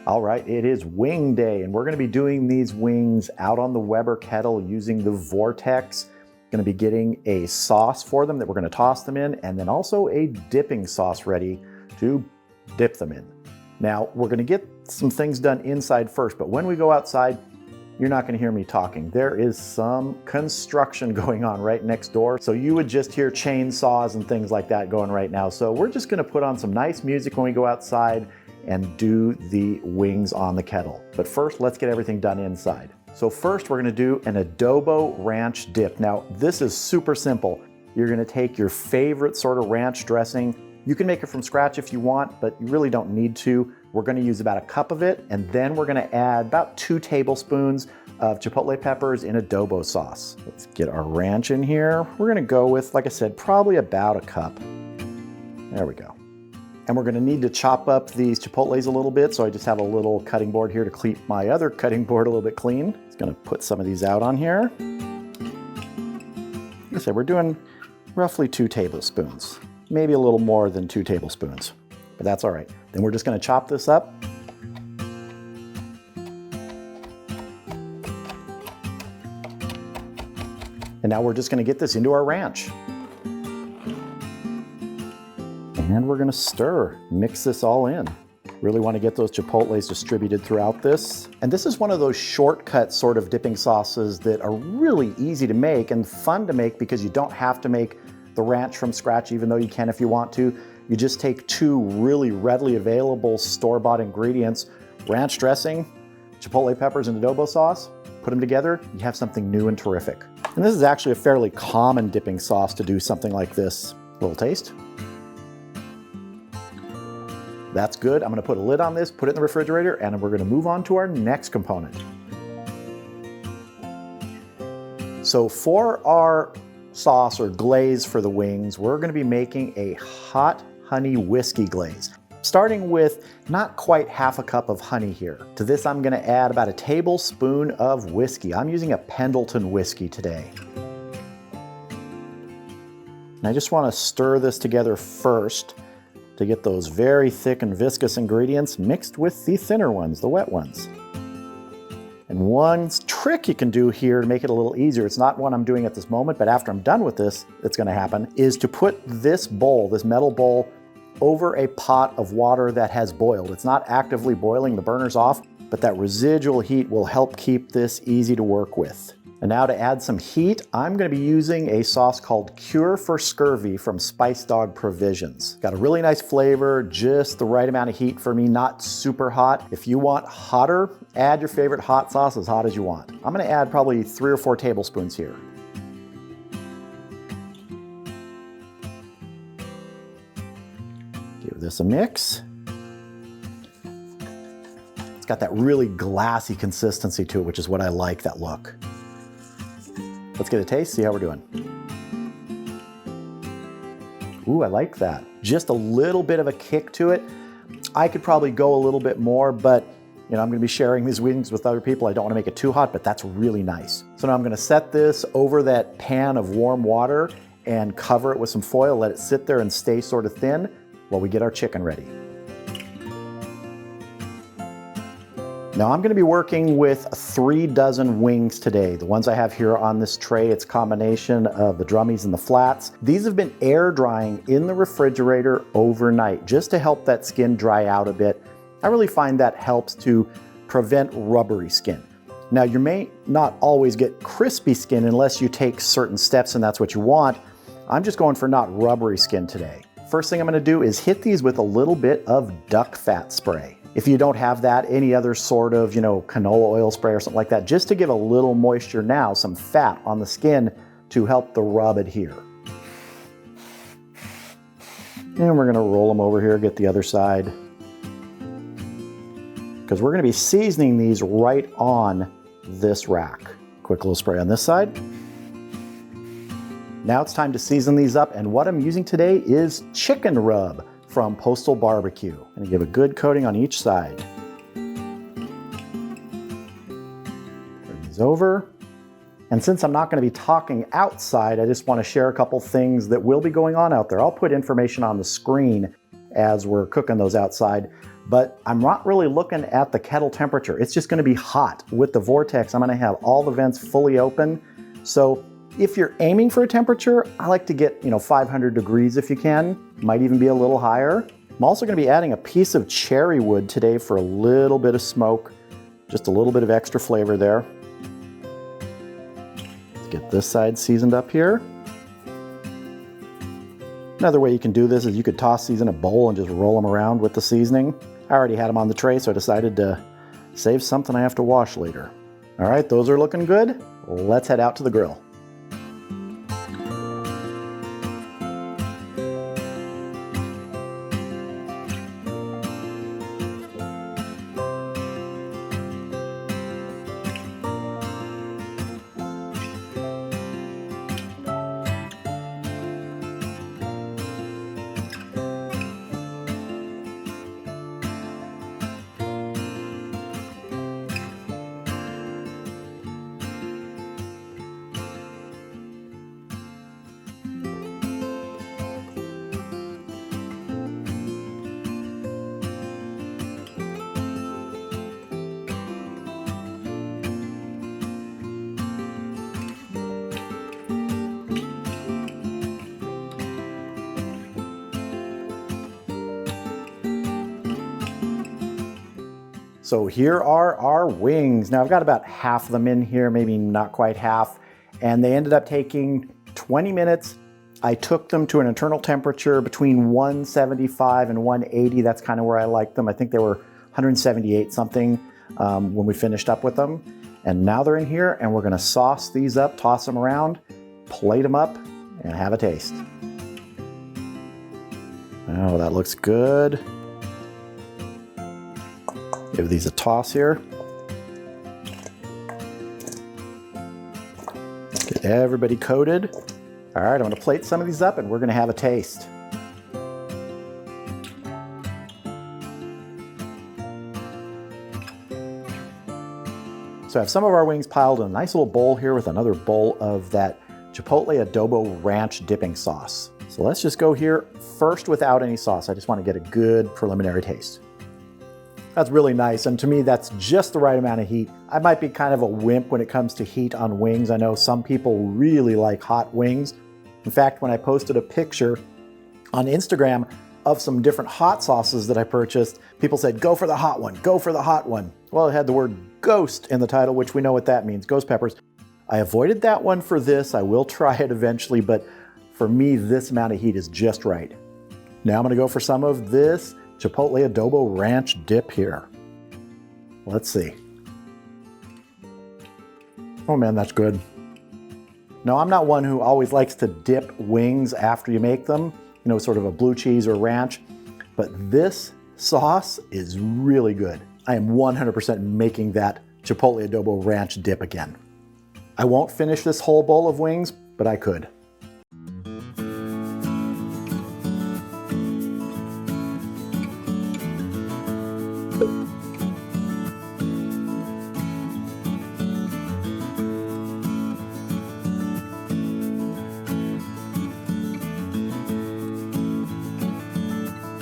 All right, it is wing day, and we're gonna be doing these wings out on the Weber Kettle using the Vortex. Gonna be getting a sauce for them that we're gonna toss them in, and then also a dipping sauce ready to dip them in. Now, we're gonna get some things done inside first, but when we go outside, you're not gonna hear me talking. There is some construction going on right next door, so you would just hear chainsaws and things like that going right now. So we're just gonna put on some nice music when we go outside and do the wings on the kettle. But first, let's get everything done inside. So first, we're gonna do an adobo ranch dip. Now, this is super simple. You're gonna take your favorite sort of ranch dressing. You can make it from scratch if you want, but you really don't need to. We're gonna use about a cup of it, and then we're gonna add about 2 tablespoons of chipotle peppers in adobo sauce. Let's get our ranch in here. We're gonna go with, like I said, probably about a cup. There we go. And we're gonna need to chop up these chipotles a little bit, so I just have a little cutting board here to keep my other cutting board a little bit clean. Just gonna put some of these out on here. Like I said, we're doing roughly 2 tablespoons, maybe a little more than 2 tablespoons, but that's all right. Then we're just gonna chop this up. And now we're just gonna get this into our ranch. And we're gonna stir, mix this all in. Really wanna get those chipotles distributed throughout this. And this is one of those shortcut sort of dipping sauces that are really easy to make and fun to make because you don't have to make the ranch from scratch, even though you can if you want to. You just take 2 really readily available store-bought ingredients, ranch dressing, chipotle peppers, and adobo sauce, put them together, you have something new and terrific. And this is actually a fairly common dipping sauce to do something like this. A little taste. That's good. I'm gonna put a lid on this, put it in the refrigerator, and we're gonna move on to our next component. So for our sauce or glaze for the wings, we're gonna be making a hot honey whiskey glaze. Starting with not quite half a cup of honey here. To this, I'm gonna add about a tablespoon of whiskey. I'm using a Pendleton whiskey today. And I just wanna stir this together first to get those very thick and viscous ingredients mixed with the thinner ones, the wet ones. And one trick you can do here to make it a little easier, it's not one I'm doing at this moment, but after I'm done with this, it's gonna happen, is to put this bowl, this metal bowl, over a pot of water that has boiled. It's not actively boiling, the burner's off, but that residual heat will help keep this easy to work with. And now to add some heat, I'm gonna be using a sauce called Cure for Scurvy from Spice Dog Provisions. Got a really nice flavor, just the right amount of heat for me, not super hot. If you want hotter, add your favorite hot sauce as hot as you want. I'm gonna add probably 3 or 4 tablespoons here. Give this a mix. It's got that really glassy consistency to it, which is what I like, that look. Let's get a taste, see how we're doing. Ooh, I like that. Just a little bit of a kick to it. I could probably go a little bit more, but you know, I'm gonna be sharing these wings with other people. I don't wanna make it too hot, but that's really nice. So now I'm gonna set this over that pan of warm water and cover it with some foil, let it sit there and stay sort of thin while we get our chicken ready. Now I'm gonna be working with 3 dozen wings today. The ones I have here on this tray, it's a combination of the drummies and the flats. These have been air drying in the refrigerator overnight, just to help that skin dry out a bit. I really find that helps to prevent rubbery skin. Now you may not always get crispy skin unless you take certain steps and that's what you want. I'm just going for not rubbery skin today. First thing I'm gonna do is hit these with a little bit of duck fat spray. If you don't have that, any other sort of, canola oil spray or something like that, just to give a little moisture now, some fat on the skin to help the rub adhere. And we're gonna roll them over here, get the other side. Because we're gonna be seasoning these right on this rack. Quick little spray on this side. Now it's time to season these up, and what I'm using today is chicken rub from Postal Barbecue. I'm gonna give a good coating on each side. Turn these over. And since I'm not gonna be talking outside, I just wanna share a couple things that will be going on out there. I'll put information on the screen as we're cooking those outside. But I'm not really looking at the kettle temperature. It's just gonna be hot. With the vortex, I'm gonna have all the vents fully open. So if you're aiming for a temperature, I like to get 500 degrees if you can. Might even be a little higher. I'm also gonna be adding a piece of cherry wood today for a little bit of smoke. Just a little bit of extra flavor there. Let's get this side seasoned up here. Another way you can do this is you could toss these in a bowl and just roll them around with the seasoning. I already had them on the tray, so I decided to save something I have to wash later. All right, those are looking good. Let's head out to the grill. So here are our wings. Now I've got about half of them in here, maybe not quite half, and they ended up taking 20 minutes. I took them to an internal temperature between 175 and 180. That's kind of where I like them. I think they were 178 something when we finished up with them. And now they're in here and we're gonna sauce these up, toss them around, plate them up, and have a taste. Oh, that looks good. Give these a toss here. Get everybody coated. All right, I'm gonna plate some of these up and we're gonna have a taste. So I have some of our wings piled in a nice little bowl here with another bowl of that Chipotle Adobo ranch dipping sauce. So let's just go here first without any sauce. I just wanna get a good preliminary taste. That's really nice, and to me that's just the right amount of heat. I might be kind of a wimp when it comes to heat on wings. I know some people really like hot wings. In fact, when I posted a picture on Instagram of some different hot sauces that I purchased, people said, go for the hot one, go for the hot one. Well, it had the word ghost in the title, which we know what that means, ghost peppers. I avoided that one for this. I will try it eventually, but for me, this amount of heat is just right. Now I'm gonna go for some of this Chipotle Adobo Ranch dip here. Let's see. Oh man, that's good. Now, I'm not one who always likes to dip wings after you make them, sort of a blue cheese or ranch, but this sauce is really good. I am 100% making that Chipotle Adobo Ranch dip again. I won't finish this whole bowl of wings, but I could.